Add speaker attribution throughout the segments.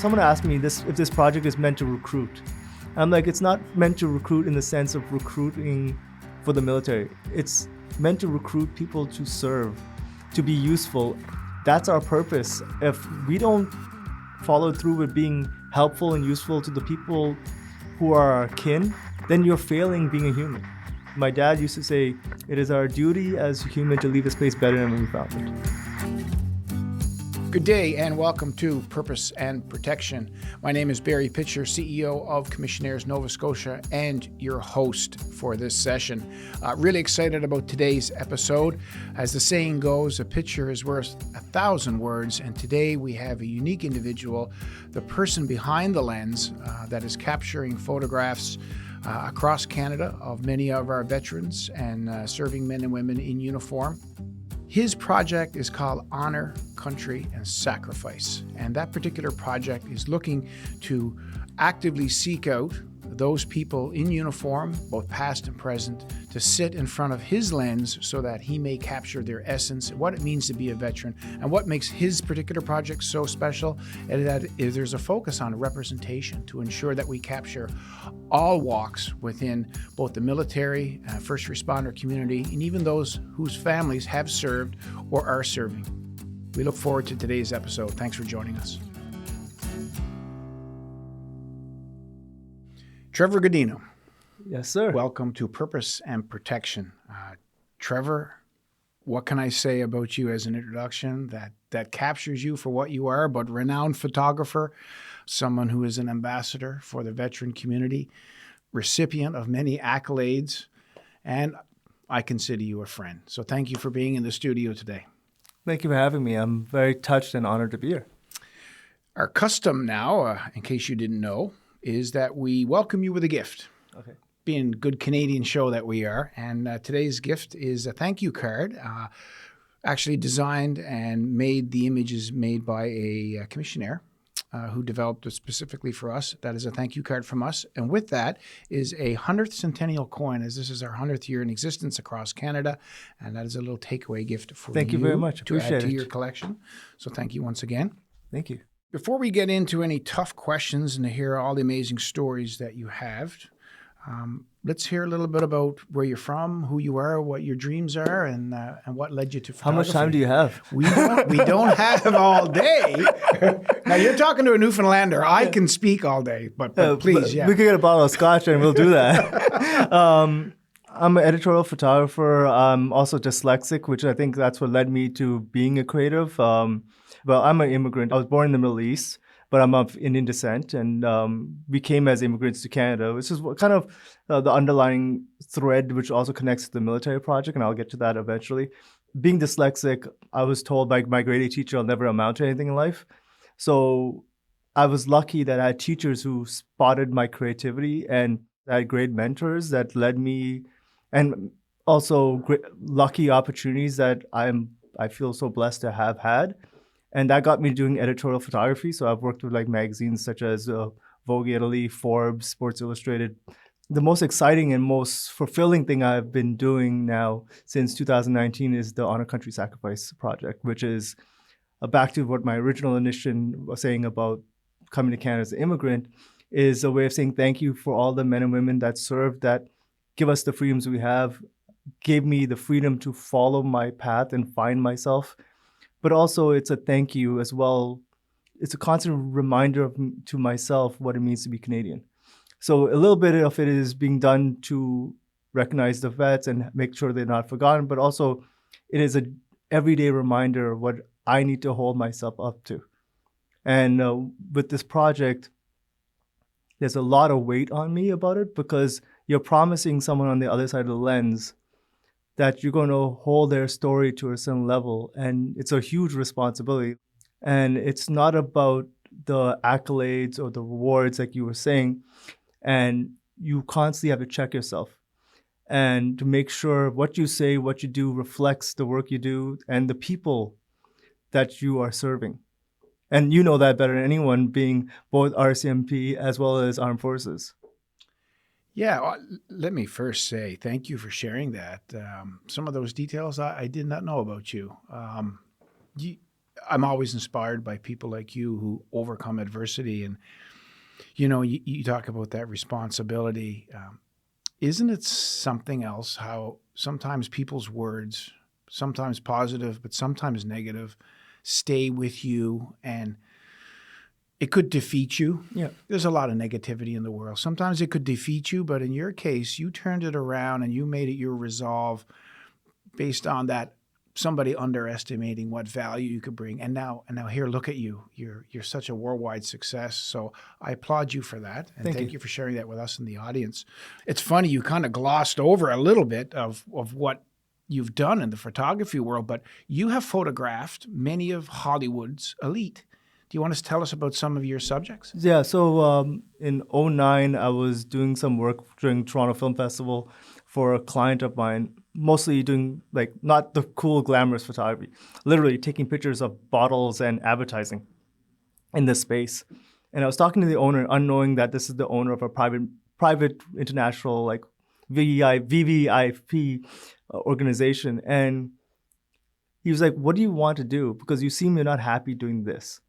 Speaker 1: Someone asked me if this project is meant to recruit. I'm like, it's not meant to recruit in the sense of recruiting for the military. It's meant to recruit people to serve, to be useful. That's our purpose. If we don't follow through with being helpful and useful to the people who are our kin, then you're failing being a human. My dad used to say, it is our duty as a human to leave this place better than when we found it.
Speaker 2: Good day and welcome to Purpose and Protection. My name is Barry Pitcher, CEO of Commissionaires Nova Scotia and your host for this session. Really excited about today's episode. As the saying goes, a picture is worth 1,000 words, and today we have a unique individual, the person behind the lens that is capturing photographs across Canada of many of our veterans and serving men and women in uniform. His project is called Honor, Country, and Sacrifice. And that particular project is looking to actively seek out those people in uniform, both past and present, to sit in front of his lens so that he may capture their essence, what it means to be a veteran. And what makes his particular project so special is that there's a focus on representation to ensure that we capture all walks within both the military, first responder community, and even those whose families have served or are serving. We look forward to today's episode. Thanks for joining us. Trevor Godinho.
Speaker 1: Yes, sir.
Speaker 2: Welcome to Purpose and Protection. Trevor, what can I say about you as an introduction that captures you for what you are, but renowned photographer, someone who is an ambassador for the veteran community, recipient of many accolades, and I consider you a friend. So thank you for being in the studio today.
Speaker 1: Thank you for having me. I'm very touched and honored to be here.
Speaker 2: Our custom now, in case you didn't know, is that we welcome you with a gift.
Speaker 1: Okay. Being
Speaker 2: a good Canadian show that we are. And today's gift is a thank you card, actually designed and made, the images made by a commissionaire who developed it specifically for us. That is a thank you card from us. And with that is a 100th centennial coin, as this is our 100th year in existence across Canada. And that is a little takeaway gift for you.
Speaker 1: Thank you very much.
Speaker 2: To
Speaker 1: Appreciate
Speaker 2: add to
Speaker 1: it.
Speaker 2: your collection. So thank you once again.
Speaker 1: Thank you.
Speaker 2: Before we get into any tough questions and to hear all the amazing stories that you have, let's hear a little bit about where you're from, who you are, what your dreams are, and what led you to photography.
Speaker 1: How much time do you have?
Speaker 2: We don't have all day. Now, you're talking to a Newfoundlander. I can speak all day, but please, yeah.
Speaker 1: We could get a bottle of scotch and we'll do that. I'm an editorial photographer. I'm also dyslexic, which I think that's what led me to being a creative. Well, I'm an immigrant. I was born in the Middle East, but I'm of Indian descent, and we came as immigrants to Canada. This is kind of the underlying thread, which also connects to the military project, and I'll get to that eventually. Being dyslexic, I was told by my grade 8 teacher I'll never amount to anything in life. So I was lucky that I had teachers who spotted my creativity, and I had great mentors that led me, and also great, lucky opportunities that I feel so blessed to have had. And that got me doing editorial photography. So I've worked with like magazines such as Vogue Italy, Forbes, Sports Illustrated. The most exciting and most fulfilling thing I've been doing now since 2019 is the Honor, Country, Sacrifice project, which is back to what my original initiation was saying about coming to Canada as an immigrant, is a way of saying thank you for all the men and women that served, that give us the freedoms we have, gave me the freedom to follow my path and find myself. But also it's a thank you as well. It's a constant reminder to myself what it means to be Canadian. So a little bit of it is being done to recognize the vets and make sure they're not forgotten, but also it is an everyday reminder of what I need to hold myself up to. And with this project, there's a lot of weight on me about it because you're promising someone on the other side of the lens that you're going to hold their story to a certain level. And it's a huge responsibility. And it's not about the accolades or the rewards like you were saying. And you constantly have to check yourself and to make sure what you say, what you do reflects the work you do and the people that you are serving. And you know that better than anyone, being both RCMP as well as Armed Forces.
Speaker 2: Yeah, well, let me first say thank you for sharing that. Some of those details I did not know about you. I'm always inspired by people like you who overcome adversity. And, you talk about that responsibility. Isn't it something else how sometimes people's words, sometimes positive, but sometimes negative, stay with you, and it could defeat you?
Speaker 1: Yeah.
Speaker 2: There's a lot of negativity in the world. Sometimes it could defeat you, but in your case, you turned it around and you made it your resolve based on that somebody underestimating what value you could bring. And now here, look at you. You're such a worldwide success. So I applaud you for that. And thank you for sharing that with us in the audience. It's funny, you kind of glossed over a little bit of what you've done in the photography world, but you have photographed many of Hollywood's elite. Do you want to tell us about some of your subjects?
Speaker 1: Yeah, so in 2009, I was doing some work during Toronto Film Festival for a client of mine, mostly doing like not the cool, glamorous photography, literally taking pictures of bottles and advertising in this space. And I was talking to the owner, unknowing that this is the owner of a private international like VVIP organization. And he was like, "What do you want to do? Because you seem you're not happy doing this."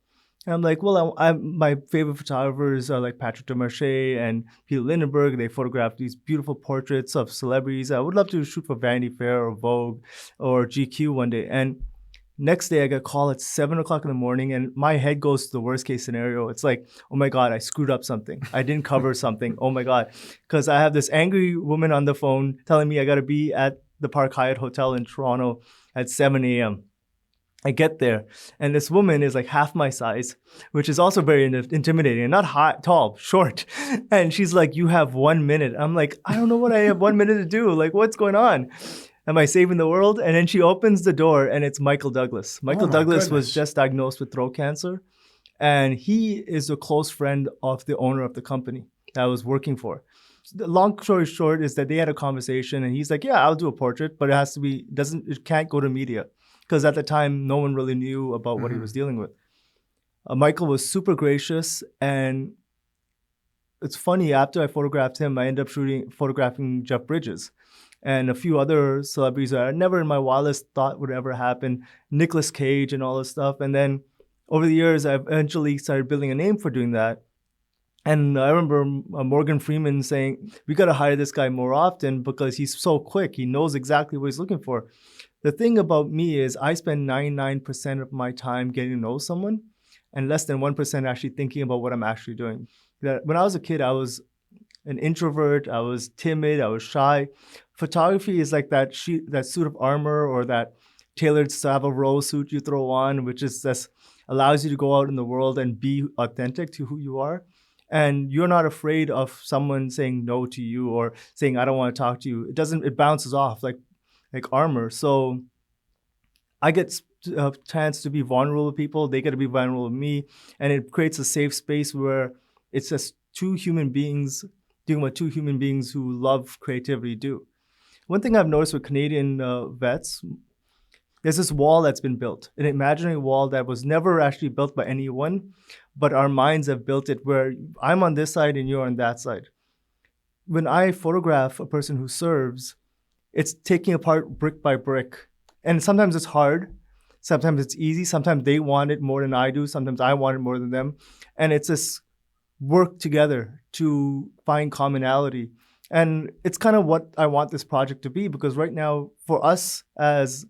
Speaker 1: And I'm like, well, my favorite photographers are like Patrick Demarche and Peter Lindenberg. They photograph these beautiful portraits of celebrities. I would love to shoot for Vanity Fair or Vogue or GQ one day. And next day I got a call at 7:00 in the morning, and my head goes to the worst case scenario. It's like, oh my God, I screwed up something. I didn't cover something. Oh my God. Because I have this angry woman on the phone telling me I got to be at the Park Hyatt Hotel in Toronto at 7 a.m. I get there, and this woman is like half my size, which is also very intimidating, and not high, tall, short. And she's like, "You have 1 minute." I'm like, "I don't know what I have 1 minute to do. Like, what's going on? Am I saving the world?" And then she opens the door, and it's Michael Douglas. Michael Douglas was just diagnosed with throat cancer, and he is a close friend of the owner of the company that I was working for. The long story short is that they had a conversation, and he's like, "Yeah, I'll do a portrait, but it can't go to media." Because at the time, no one really knew about what he was dealing with. Michael was super gracious, and it's funny, after I photographed him, I ended up photographing Jeff Bridges and a few other celebrities that I never in my wildest thought would ever happen, Nicolas Cage and all this stuff. And then over the years, I eventually started building a name for doing that. And I remember Morgan Freeman saying, "We got to hire this guy more often because he's so quick. He knows exactly what he's looking for." The thing about me is I spend 99% of my time getting to know someone and less than 1% actually thinking about what I'm actually doing. When I was a kid, I was an introvert. I was timid. I was shy. Photography is like that suit of armor or that tailored Savile Row suit you throw on, which is just allows you to go out in the world and be authentic to who you are. And you're not afraid of someone saying no to you or saying, "I don't want to talk to you." It bounces off like armor. So I get a chance to be vulnerable with people. They get to be vulnerable with me. And it creates a safe space where it's just two human beings doing what two human beings who love creativity do. One thing I've noticed with Canadian vets, there's this wall that's been built, an imaginary wall that was never actually built by anyone, but our minds have built it where I'm on this side and you're on that side. When I photograph a person who serves, it's taking apart brick by brick. And sometimes it's hard. Sometimes it's easy. Sometimes they want it more than I do. Sometimes I want it more than them. And it's this work together to find commonality. And it's kind of what I want this project to be, because right now, for us as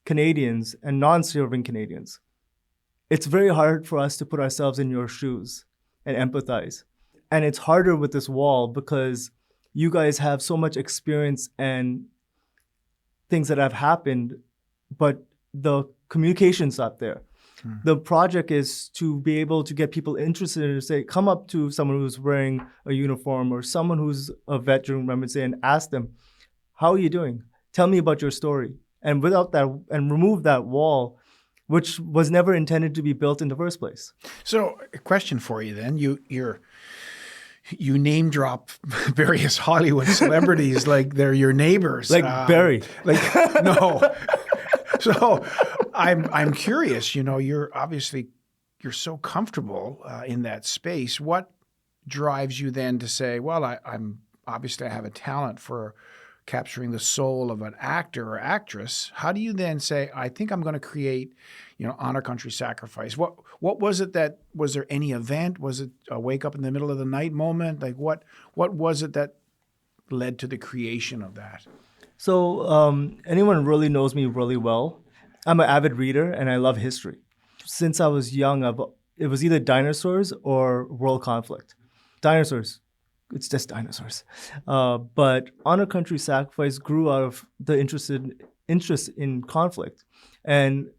Speaker 1: Canadians and non-serving Canadians, it's very hard for us to put ourselves in your shoes and empathize. And it's harder with this wall because you guys have so much experience and things that have happened, but the communication's not there. The project is to be able to get people interested in, say, come up to someone who's wearing a uniform or someone who's a vet during Remembrance Day and ask them, "How are you doing? Tell me about your story." And without that, and remove that wall, which was never intended to be built in the first place.
Speaker 2: So a question for you then. You name drop various Hollywood celebrities like they're your neighbors.
Speaker 1: Like Barry.
Speaker 2: No. So I'm curious, you're so comfortable in that space. What drives you then to say, well, I have a talent for capturing the soul of an actor or actress, how do you then say, I think I'm going to create, honor country sacrifice? What was it was there any event? Was it a wake up in the middle of the night moment? Like what was it that led to the creation of that?
Speaker 1: So anyone who really knows me really well, I'm an avid reader and I love history. Since I was young, it was either dinosaurs or world conflict. Dinosaurs, it's just dinosaurs. But honor country sacrifice grew out of the interest in conflict. And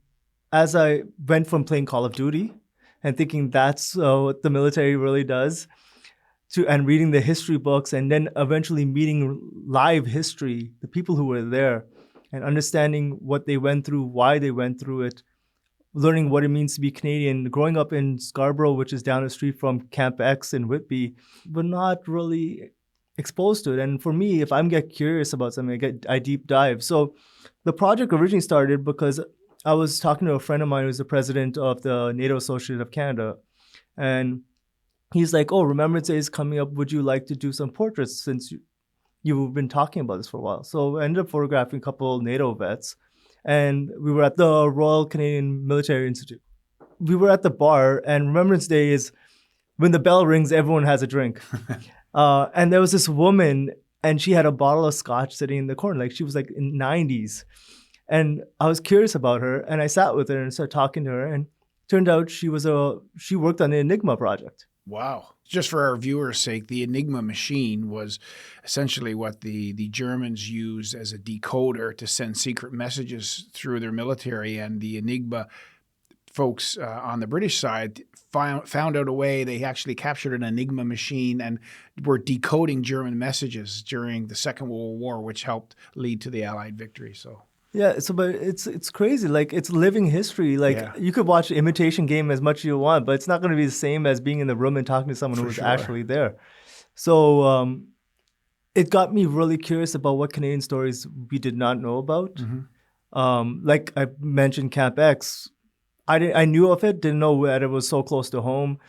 Speaker 1: as I went from playing Call of Duty and thinking that's what the military really does, and reading the history books, and then eventually meeting live history, the people who were there, and understanding what they went through, why they went through it, learning what it means to be Canadian. Growing up in Scarborough, which is down the street from Camp X in Whitby, but not really exposed to it. And for me, if I'm get curious about something, I deep dive. So the project originally started because I was talking to a friend of mine who's the president of the NATO Association of Canada, and he's like, "Oh, Remembrance Day is coming up. Would you like to do some portraits since you've been talking about this for a while?" So I ended up photographing a couple of NATO vets, and we were at the Royal Canadian Military Institute. We were at the bar, and Remembrance Day is when the bell rings, everyone has a drink. And there was this woman, and she had a bottle of scotch sitting in the corner. Like she was like in 90s. And I was curious about her, and I sat with her and started talking to her, and turned out she worked on the Enigma project.
Speaker 2: Wow. Just for our viewers' sake, the Enigma machine was essentially what the Germans used as a decoder to send secret messages through their military. And the Enigma folks on the British side found out a way. They actually captured an Enigma machine and were decoding German messages during the Second World War, which helped lead to the Allied victory. So.
Speaker 1: Yeah, but it's crazy. Like it's living history. Like you could watch Imitation Game as much as you want, but it's not going to be the same as being in the room and talking to someone who was actually there. So it got me really curious about what Canadian stories we did not know about. Mm-hmm. Like I mentioned, Camp X. I knew of it, didn't know that it was so close to home.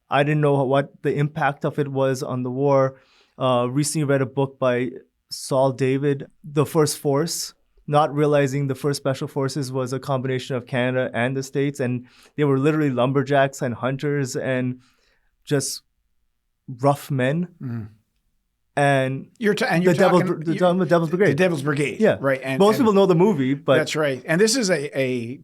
Speaker 1: I didn't know what the impact of it was on the war. Recently read a book by Saul David, The First Force. Not realizing the first Special Forces was a combination of Canada and the States, and they were literally lumberjacks and hunters and just rough men. Mm. And
Speaker 2: you're talking the
Speaker 1: Devil's Brigade.
Speaker 2: The Devil's Brigade,
Speaker 1: yeah,
Speaker 2: right.
Speaker 1: And most people know the movie, but
Speaker 2: that's right. And this is a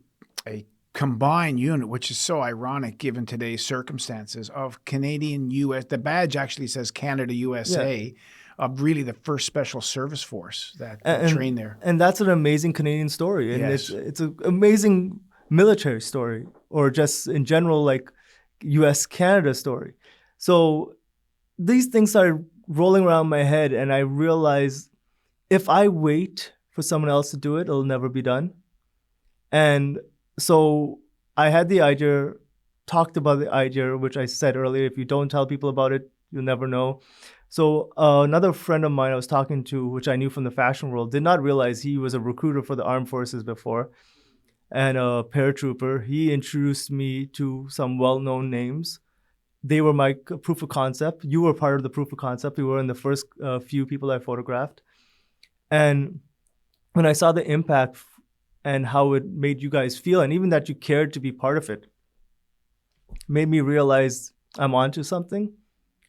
Speaker 2: combined unit, which is so ironic given today's circumstances of Canadian U.S. The badge actually says Canada USA. Yeah. Really the first special service force that trained there.
Speaker 1: And that's an amazing Canadian story. And
Speaker 2: yes.
Speaker 1: it's an amazing military story, or just in general, like U.S.-Canada story. So these things started rolling around my head, and I realized if I wait for someone else to do it, it'll never be done. And so I had the idea, talked about the idea, which I said earlier, if you don't tell people about it, you'll never know. So another friend of mine I was talking to, which I knew from the fashion world, did not realize he was a recruiter for the armed forces before and a paratrooper. He introduced me to some well-known names. They were my proof of concept. You were part of the proof of concept. You were in the first few people I photographed. And when I saw the impact and how it made you guys feel, and even that you cared to be part of it, made me realize I'm onto something.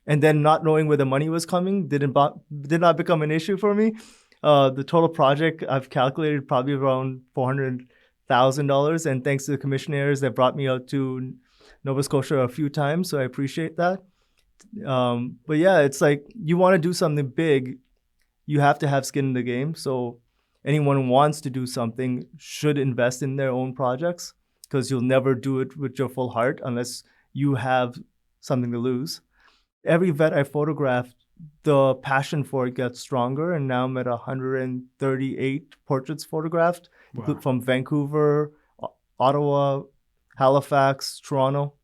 Speaker 1: And then not knowing where the money was coming did not become an issue for me. The total project I've calculated probably around $400,000, and thanks to the commissionaires that brought me out to Nova Scotia a few times, so I appreciate that. But yeah, it's like you want to do something big, you have to have skin in the game. So anyone who wants to do something should invest in their own projects, because you'll never do it with your full heart unless you have something to lose. Every vet I photographed, the passion for it gets stronger, and now I'm at 138 portraits photographed. Wow. From Vancouver, Ottawa, Halifax, Toronto.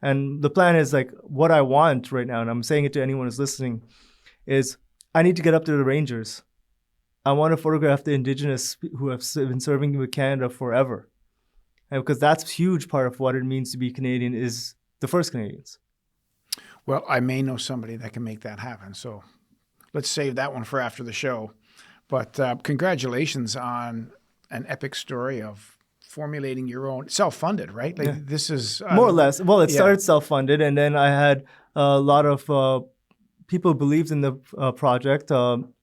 Speaker 1: And the plan is like what I want right now, and I'm saying it to anyone who's listening, is I need to get up to the Rangers. I want to photograph the Indigenous who have been serving with Canada forever. And because that's a huge part of what it means to be Canadian, is the first Canadians.
Speaker 2: Well, I may know somebody that can make that happen. So let's save that one for after the show. But congratulations on an epic story of formulating your own, self-funded, right? Like this is
Speaker 1: more or less. Well, it started self-funded, and then I had a lot of people who believed in the project.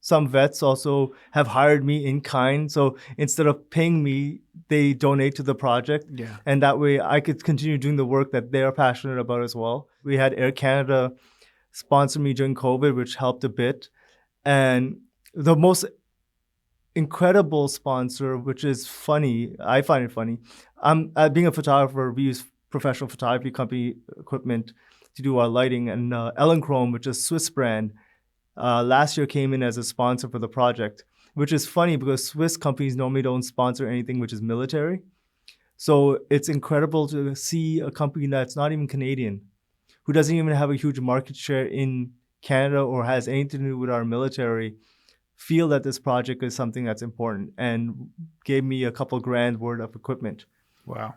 Speaker 1: Some vets also have hired me in kind. So instead of paying me, they donate to the project.
Speaker 2: Yeah.
Speaker 1: And that way I could continue doing the work that they are passionate about as well. We had Air Canada sponsor me during COVID, which helped a bit. And the most incredible sponsor, which is funny, I find it funny. Being a photographer, we use professional photography company equipment to do our lighting, and Chrome, which is a Swiss brand, last year came in as a sponsor for the project, which is funny because Swiss companies normally don't sponsor anything which is military. So it's incredible to see a company that's not even Canadian, who doesn't even have a huge market share in Canada or has anything to do with our military, feel that this project is something that's important and gave me a couple grand worth of equipment.
Speaker 2: Wow.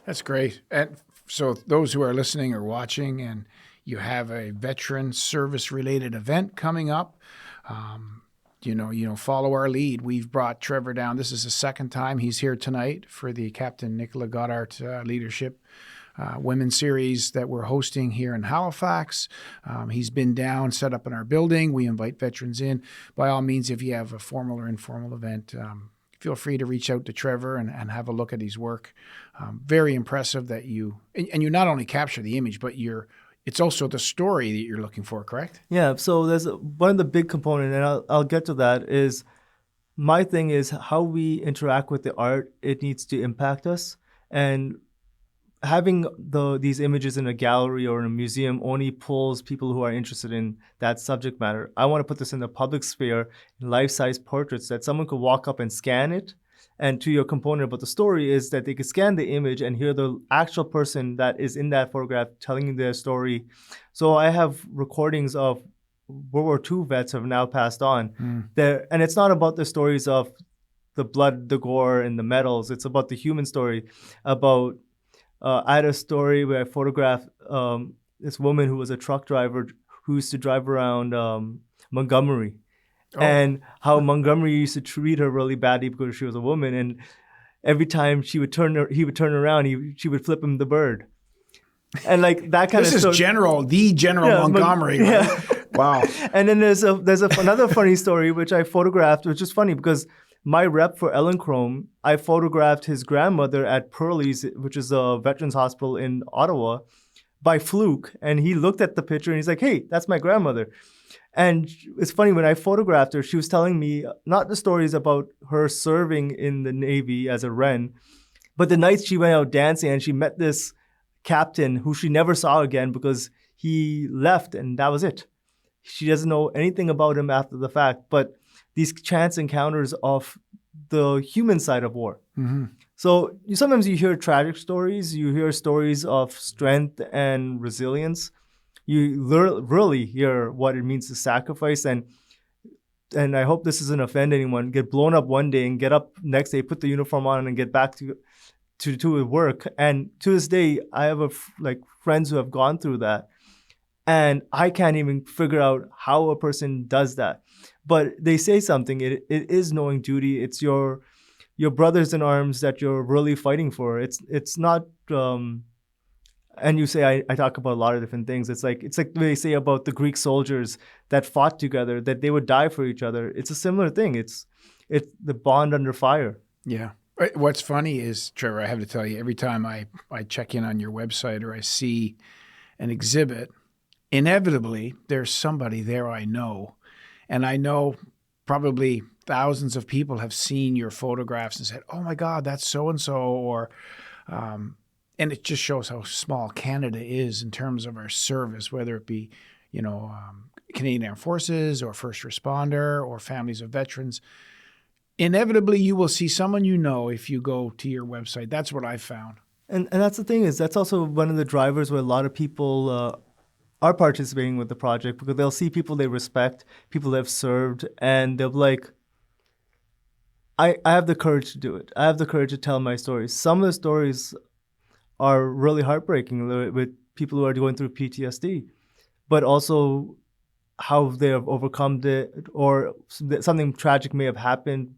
Speaker 2: That's great. And so those who are listening or watching and you have a veteran service-related event coming up, follow our lead. We've brought Trevor down. This is the second time he's here tonight for the Captain Nicola Goddard Leadership Women's Series that we're hosting here in Halifax. He's been down, set up in our building. We invite veterans in. By all means, if you have a formal or informal event, feel free to reach out to Trevor and have a look at his work. Very impressive that you not only capture the image, but it's also the story that you're looking for, correct?
Speaker 1: Yeah, so there's one of the big components, and I'll get to that, is my thing is how we interact with the art. It needs to impact us. And having these images in a gallery or in a museum only pulls people who are interested in that subject matter. I want to put this in the public sphere, in life-size portraits that someone could walk up and scan it. And to your component about the story is that they could scan the image and hear the actual person that is in that photograph telling their story. So I have recordings of World War II vets who have now passed on. And it's not about the stories of the blood, the gore, and the medals. It's about the human story, about I had a story where I photographed this woman who was a truck driver who used to drive around Montgomery, and how Montgomery used to treat her really badly because she was a woman. And every time he would turn around, she would flip him the bird. And like that kind
Speaker 2: this
Speaker 1: of
Speaker 2: stuff. This is the General Montgomery. Right?
Speaker 1: Yeah.
Speaker 2: Wow.
Speaker 1: And then there's another funny story which I photographed, which is funny because my rep for Chrome, I photographed his grandmother at Pearlie's, which is a veterans hospital in Ottawa, by fluke. And he looked at the picture and he's like, "Hey, that's my grandmother." And it's funny, when I photographed her, she was telling me not the stories about her serving in the Navy as a Wren, but the nights she went out dancing and she met this captain who she never saw again because he left and that was it. She doesn't know anything about him after the fact, but these chance encounters of the human side of war.
Speaker 2: Mm-hmm.
Speaker 1: So sometimes you hear tragic stories, you hear stories of strength and resilience. You really hear what it means to sacrifice, and I hope this doesn't offend anyone, get blown up one day and get up next day, put the uniform on and get back to work. And to this day, I have friends who have gone through that. And I can't even figure out how a person does that. But they say something. It is knowing duty. It's your brothers in arms that you're really fighting for. It's not. And you say I talk about a lot of different things. It's like they say about the Greek soldiers that fought together, that they would die for each other. It's a similar thing. It's the bond under fire.
Speaker 2: Yeah. What's funny is, Trevor, I have to tell you, every time I check in on your website or I see an exhibit, inevitably, there's somebody there I know. And I know probably thousands of people have seen your photographs and said, "Oh my God, that's so-and-so," or, and it just shows how small Canada is in terms of our service, whether it be, Canadian Armed Forces or first responder or families of veterans. Inevitably, you will see someone if you go to your website. That's what I've found.
Speaker 1: And that's the thing, is that's also one of the drivers where a lot of people are participating with the project, because they'll see people they respect, people that have served, and they'll be like, I have the courage to do it. I have the courage to tell my stories. Some of the stories are really heartbreaking with people who are going through PTSD, but also how they have overcome it, or something tragic may have happened,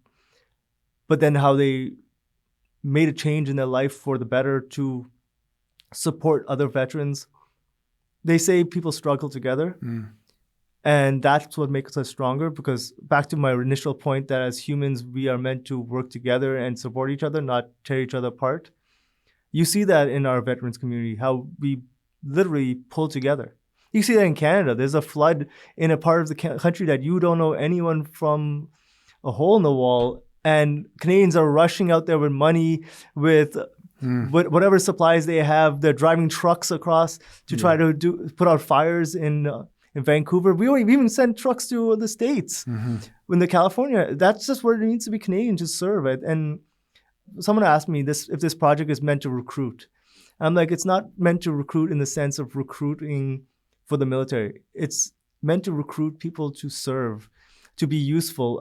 Speaker 1: but then how they made a change in their life for the better to support other veterans. They say people struggle together. And that's what makes us stronger, because back to my initial point that as humans, we are meant to work together and support each other, not tear each other apart. You see that in our veterans community, how we literally pull together. You see that in Canada. There's a flood in a part of the country that you don't know anyone from a hole in the wall. And Canadians are rushing out there with money, with whatever supplies they have. They're driving trucks across to try to put out fires in Vancouver. We even sent trucks to the States. In the California, that's just where it needs to be Canadian to serve it. And someone asked me if this project is meant to recruit. I'm like, it's not meant to recruit in the sense of recruiting for the military. It's meant to recruit people to serve, to be useful.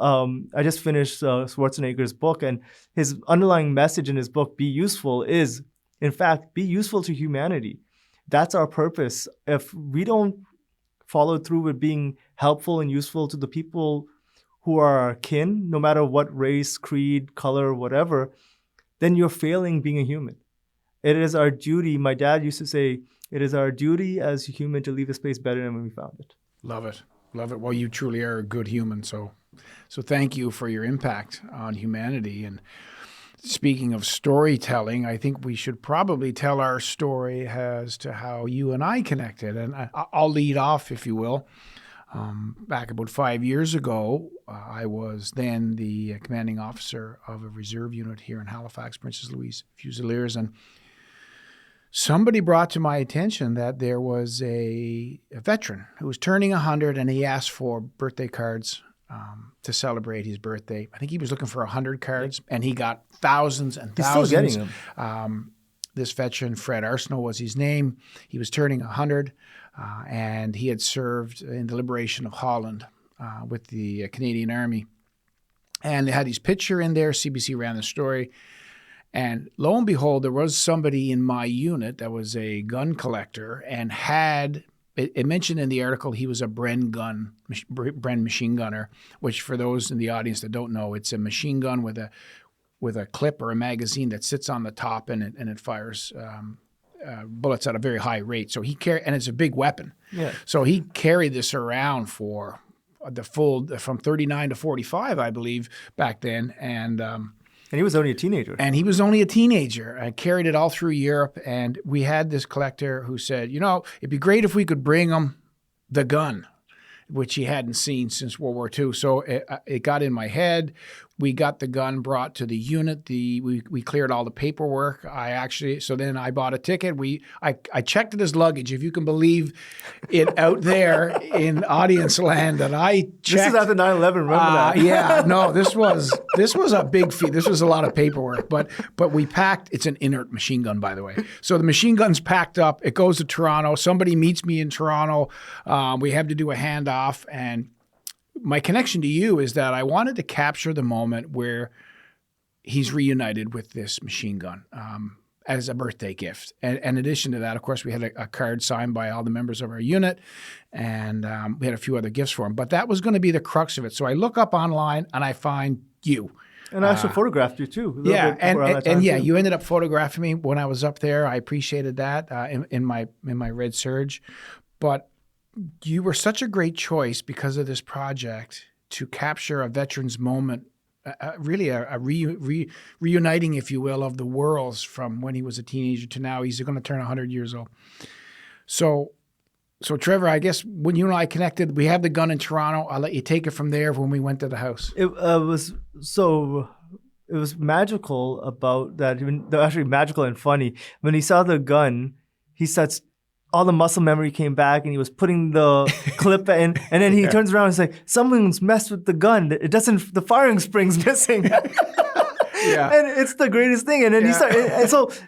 Speaker 1: I just finished Schwarzenegger's book, and his underlying message in his book, Be Useful, is, in fact, be useful to humanity. That's our purpose. If we don't follow through with being helpful and useful to the people who are our kin, no matter what race, creed, color, whatever, then you're failing being a human. It is our duty. My dad used to say, it is our duty as a human to leave this place better than when we found it.
Speaker 2: Love it. Love it. Well, you truly are a good human. So thank you for your impact on humanity. And speaking of storytelling, I think we should probably tell our story as to how you and I connected. And I'll lead off, if you will. Back about 5 years ago, I was then the commanding officer of a reserve unit here in Halifax, Princess Louise Fusiliers, and somebody brought to my attention that there was a veteran who was turning 100, and he asked for birthday cards to celebrate his birthday. I think he was looking for 100 cards, and he got thousands and thousands.
Speaker 1: He's still getting them.
Speaker 2: This veteran, Fred Arsenault was his name. He was turning 100, and he had served in the liberation of Holland with the Canadian Army. And they had his picture in there. CBC ran the story. And lo and behold, there was somebody in my unit that was a gun collector and had, it mentioned in the article, he was a Bren machine gunner, which for those in the audience that don't know, it's a machine gun with a clip or a magazine that sits on the top, and it fires bullets at a very high rate. So and it's a big weapon.
Speaker 1: Yeah.
Speaker 2: So he carried this around for the full, from 39 to 45, I believe, back then. And
Speaker 1: he was only a teenager.
Speaker 2: I carried it all through Europe. And we had this collector who said, it'd be great if we could bring him the gun, which he hadn't seen since World War II. So it got in my head. We got the gun brought to the unit. We cleared all the paperwork. So then I bought a ticket. I checked at his luggage, if you can believe it, out there in audience land. And I checked.
Speaker 1: This is after 9/11. Remember that?
Speaker 2: Yeah, no, this was a big feat. This was a lot of paperwork. But we packed. It's an inert machine gun, by the way. So the machine gun's packed up. It goes to Toronto. Somebody meets me in Toronto. We have to do a handoff, and my connection to you is that I wanted to capture the moment where he's reunited with this machine gun as a birthday gift. And in addition to that, of course, we had a card signed by all the members of our unit, and we had a few other gifts for him. But that was going to be the crux of it. So I look up online, and I find you.
Speaker 1: And I actually photographed you too.
Speaker 2: Yeah, you ended up photographing me when I was up there. I appreciated that in my Red Surge. But you were such a great choice because of this project to capture a veteran's moment, really a reuniting, if you will, of the worlds from when he was a teenager to now. He's going to turn 100 years old. So Trevor, I guess when you and I connected, we have the gun in Toronto. I'll let you take it from there when we went to the house.
Speaker 1: It was magical about that. Actually magical and funny. When he saw the gun, he starts, all the muscle memory came back, and he was putting the clip in, and then he turns around and is like, someone's messed with the gun. The firing spring's missing.
Speaker 2: Yeah.
Speaker 1: And it's the greatest thing. And then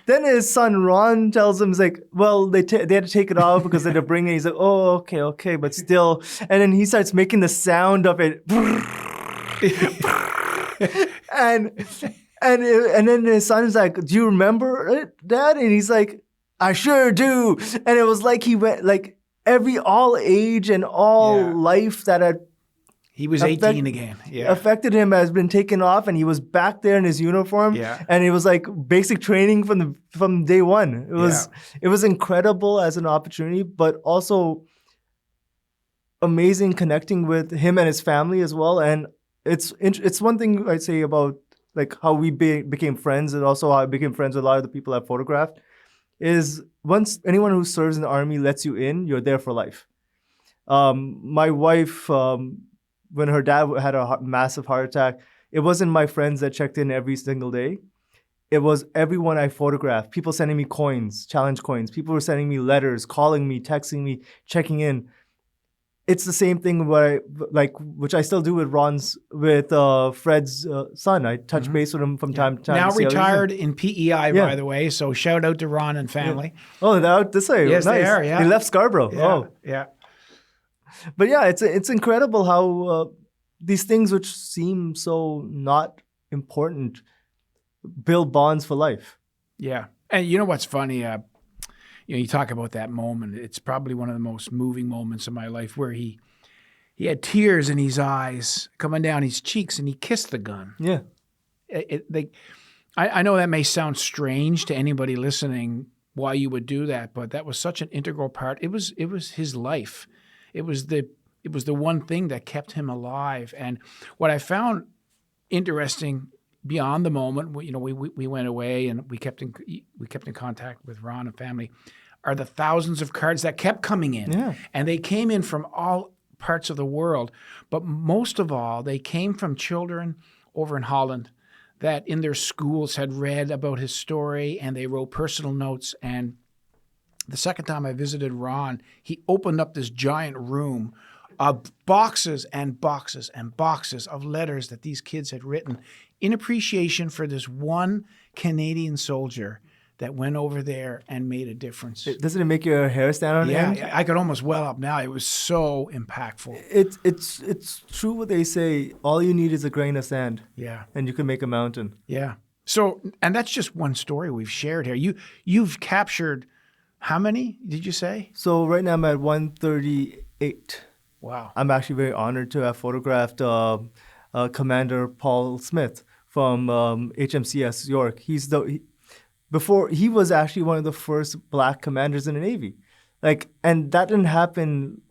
Speaker 1: then his son Ron tells him, he's like, well, they had to take it off because they had to bring it. He's like, oh, okay, but still. And then he starts making the sound of it. and then his son's like, do you remember it, Dad? And he's like, I sure do. And it was like he went, like, all age and all
Speaker 2: Yeah.
Speaker 1: life that had
Speaker 2: He was 18 again. Yeah.
Speaker 1: affected him has been taken off, and he was back there in his uniform.
Speaker 2: Yeah.
Speaker 1: And it was like basic training from day one. It was incredible as an opportunity, but also amazing connecting with him and his family as well. And it's one thing I'd say about like how we became friends, and also how I became friends with a lot of the people I photographed, is once anyone who serves in the army lets you in, you're there for life. My wife, when her dad had a massive heart attack, it wasn't my friends that checked in every single day. It was everyone I photographed. People sending me coins, challenge coins. People were sending me letters, calling me, texting me, checking in. It's the same thing which I still do with Fred's son. I touch base with him from time to time.
Speaker 2: Now
Speaker 1: to see how he's doing.
Speaker 2: retired in PEI, by the way. So shout out to Ron and family.
Speaker 1: Oh, they're out this way.
Speaker 2: Yes,
Speaker 1: nice.
Speaker 2: they are. Yeah,
Speaker 1: He left Scarborough.
Speaker 2: Yeah.
Speaker 1: Oh,
Speaker 2: Yeah.
Speaker 1: but yeah, it's incredible how these things which seem so not important build bonds for life.
Speaker 2: Yeah. And you know what's funny? You talk about that moment. It's probably one of the most moving moments of my life, where he had tears in his eyes coming down his cheeks, and he kissed the gun.
Speaker 1: Yeah.
Speaker 2: I know that may sound strange to anybody listening why you would do that, but that was such an integral part. It was his life. It was the one thing that kept him alive. And what I found interesting beyond the moment, we went away and we kept in contact with Ron and family, are the thousands of cards that kept coming in.
Speaker 1: Yeah.
Speaker 2: And they came in from all parts of the world. But most of all, they came from children over in Holland that in their schools had read about his story, and they wrote personal notes. And the second time I visited Ron, he opened up this giant room of boxes and boxes and boxes of letters that these kids had written in appreciation for this one Canadian soldier that went over there and made a difference.
Speaker 1: Doesn't it make your hair stand on end?
Speaker 2: Yeah, I could almost well up now. It was so impactful.
Speaker 1: It's true what they say. All you need is a grain of sand.
Speaker 2: Yeah.
Speaker 1: And you can make a mountain.
Speaker 2: Yeah. So, and that's just one story we've shared here. You've captured how many, did you say?
Speaker 1: So right now I'm at 138.
Speaker 2: Wow.
Speaker 1: I'm actually very honored to have photographed Commander Paul Smith from HMCS York. Before he was actually one of the first Black commanders in the Navy, and that didn't happen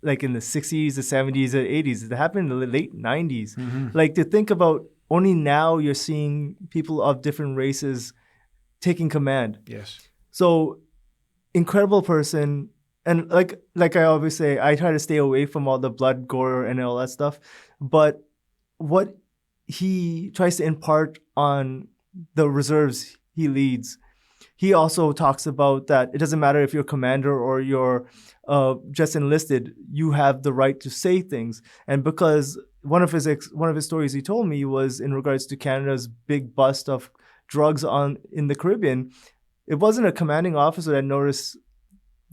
Speaker 1: like in the 60s, the 70s, the 80s. It happened in the late 90s.
Speaker 2: Mm-hmm.
Speaker 1: To think about, only now you're seeing people of different races taking command.
Speaker 2: Yes.
Speaker 1: So incredible person. And like I always say, I try to stay away from all the blood, gore, and all that stuff. But what he tries to impart on the reserves he leads, he also talks about that it doesn't matter if you're a commander or you're just enlisted, you have the right to say things. And because one of his stories he told me was in regards to Canada's big bust of drugs in the Caribbean, it wasn't a commanding officer that noticed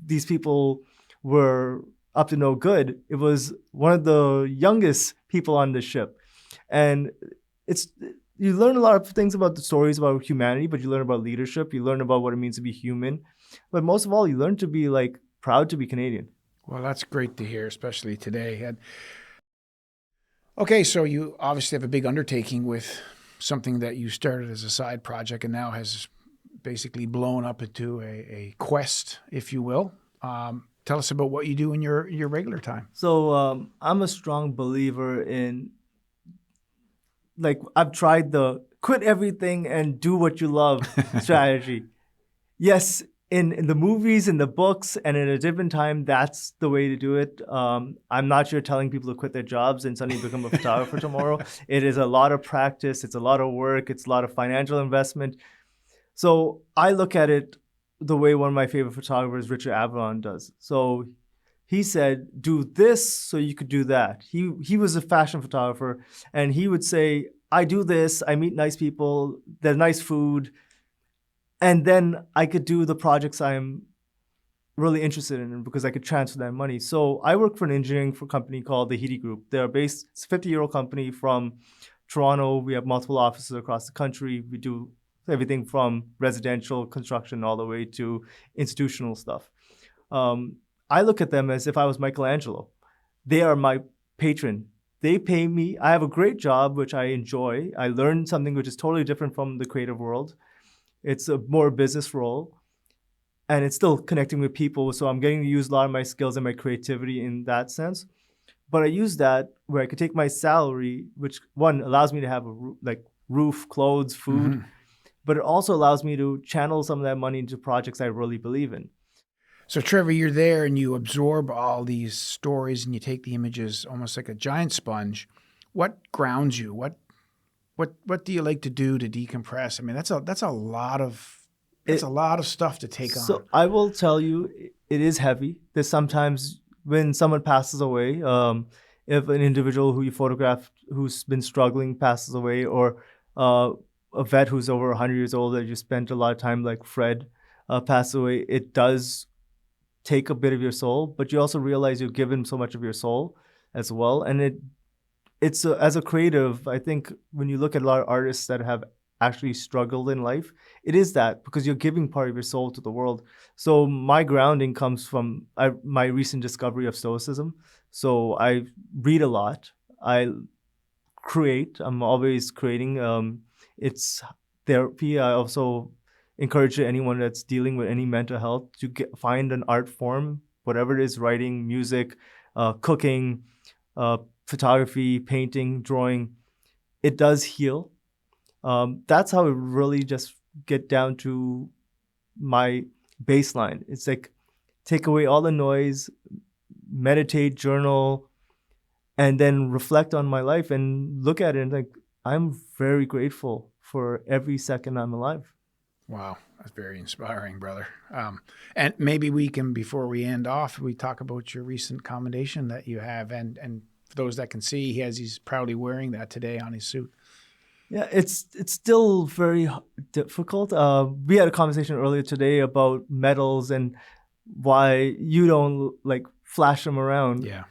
Speaker 1: these people were up to no good. It was one of the youngest people on the ship. And you learn a lot of things about the stories about humanity, but you learn about leadership. You learn about what it means to be human. But most of all, you learn to be proud to be Canadian.
Speaker 2: Well, that's great to hear, especially today. Okay, so you obviously have a big undertaking with something that you started as a side project and now has basically blown up into a quest, if you will. Tell us about what you do in your regular time.
Speaker 1: So I'm a strong believer in, I've tried the quit everything and do what you love strategy. Yes, in the movies, in the books, and in a different time, that's the way to do it. I'm not sure telling people to quit their jobs and suddenly become a photographer tomorrow. It is a lot of practice. It's a lot of work. It's a lot of financial investment. So I look at it the way one of my favorite photographers, Richard Avalon, does. So he said, do this so you could do that. He was a fashion photographer, and he would say, I do this, I meet nice people, there's nice food, and then I could do the projects I'm really interested in because I could transfer that money. So I work for an engineering company called the Heedy Group. It's a 50-year-old company from Toronto. We have multiple offices across the country. We do everything from residential construction all the way to institutional stuff. I look at them as if I was Michelangelo. They are my patron. They pay me. I have a great job, which I enjoy. I learn something which is totally different from the creative world. It's a more business role, and it's still connecting with people. So I'm getting to use a lot of my skills and my creativity in that sense. But I use that where I could take my salary, which one allows me to have a roof, clothes, food, but it also allows me to channel some of that money into projects I really believe in.
Speaker 2: So Trevor, you're there and you absorb all these stories and you take the images almost like a giant sponge. What grounds you? What do you like to do to decompress? I mean, that's a lot of stuff to take on.
Speaker 1: So I will tell you, it is heavy. There's sometimes when someone passes away, if an individual who you photographed who's been struggling passes away, or a vet who's over 100 years old that you spent a lot of time, like Fred, passed away, it does take a bit of your soul, but you also realize you've given so much of your soul as well. And it's as a creative, I think when you look at a lot of artists that have actually struggled in life, it is that, because you're giving part of your soul to the world. So my grounding comes from my recent discovery of Stoicism. So I read a lot. I create. I'm always creating. It's therapy. I also encourage anyone that's dealing with any mental health to find an art form, whatever it is, writing, music, cooking, photography, painting, drawing. It does heal. That's how it really just get down to my baseline. It's like take away all the noise, meditate, journal, and then reflect on my life and look at it and like, I'm very grateful for every second I'm alive.
Speaker 2: Wow, that's very inspiring, brother. And maybe we can, before we end off, we talk about your recent commendation that you have. And for those that can see, he's proudly wearing that today on his suit.
Speaker 1: Yeah, it's still very difficult. We had a conversation earlier today about medals and why you don't like flash them around.
Speaker 2: Yeah,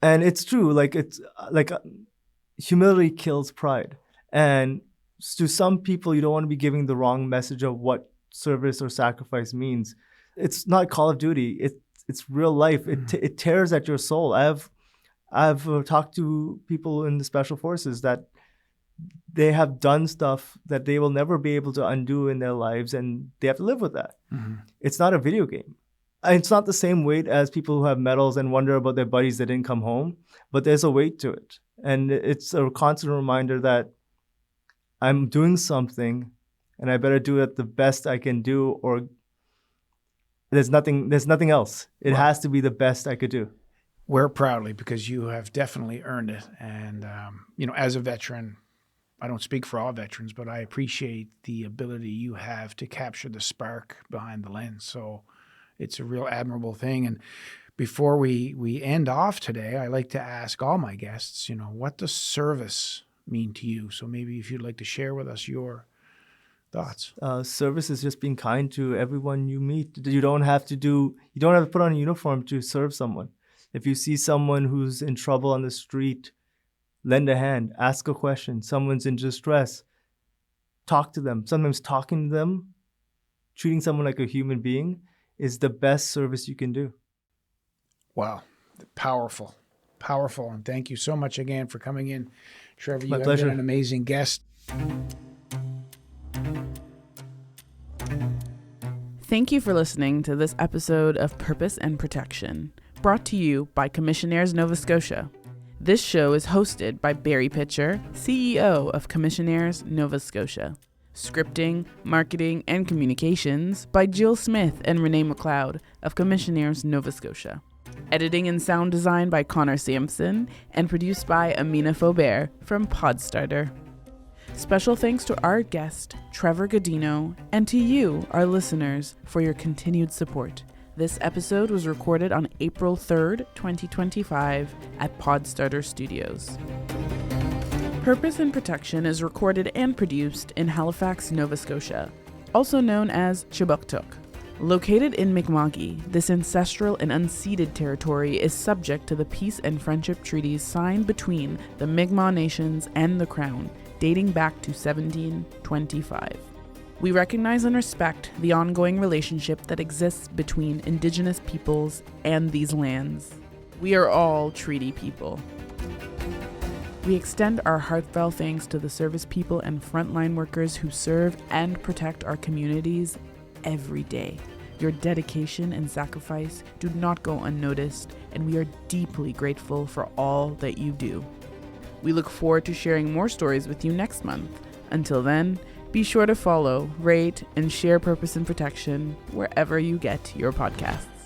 Speaker 1: and it's true. Like it's like humility kills pride, and to some people, you don't want to be giving the wrong message of what service or sacrifice means. It's not Call of Duty. It's real life. It tears at your soul. I've talked to people in the special forces that they have done stuff that they will never be able to undo in their lives, and they have to live with that. It's not a video game. It's not the same weight as people who have medals and wonder about their buddies that didn't come home, but there's a weight to it. And it's a constant reminder that I'm doing something and I better do it the best I can do, or there's nothing else. It has to be the best I could do.
Speaker 2: Wear it proudly, because you have definitely earned it. And, as a veteran, I don't speak for all veterans, but I appreciate the ability you have to capture the spark behind the lens. So it's a real admirable thing. And before we end off today, I like to ask all my guests, what does service mean to you? So maybe if you'd like to share with us your thoughts.
Speaker 1: Service is just being kind to everyone you meet. You don't have to put on a uniform to serve someone. If you see someone who's in trouble on the street, lend a hand, ask a question. Someone's in distress, talk to them. Sometimes talking to them, treating someone like a human being is the best service you can do.
Speaker 2: Wow. Powerful. And thank you so much again for coming in. Trevor, you have
Speaker 1: pleasure.
Speaker 2: been an amazing guest.
Speaker 3: Thank you for listening to this episode of Purpose and Protection, brought to you by Commissionaires Nova Scotia. This show is hosted by Barry Pitcher, CEO of Commissionaires Nova Scotia. Scripting, marketing, and communications by Jill Smith and Renee McLeod of Commissionaires Nova Scotia. Editing and sound design by Connor Sampson, and produced by Amina Faubert from Podstarter. Special thanks to our guest, Trevor Godinho, and to you, our listeners, for your continued support. This episode was recorded on April 3rd, 2025 at Podstarter Studios. Purpose and Protection is recorded and produced in Halifax, Nova Scotia, also known as Chibuktuk. Located in Mi'kma'ki, this ancestral and unceded territory is subject to the peace and friendship treaties signed between the Mi'kmaq nations and the Crown, dating back to 1725. We recognize and respect the ongoing relationship that exists between Indigenous peoples and these lands. We are all treaty people. We extend our heartfelt thanks to the service people and frontline workers who serve and protect our communities every day. Your dedication and sacrifice do not go unnoticed, and we are deeply grateful for all that you do. We look forward to sharing more stories with you next month. Until then, be sure to follow, rate, and share Purpose and Protection wherever you get your podcasts.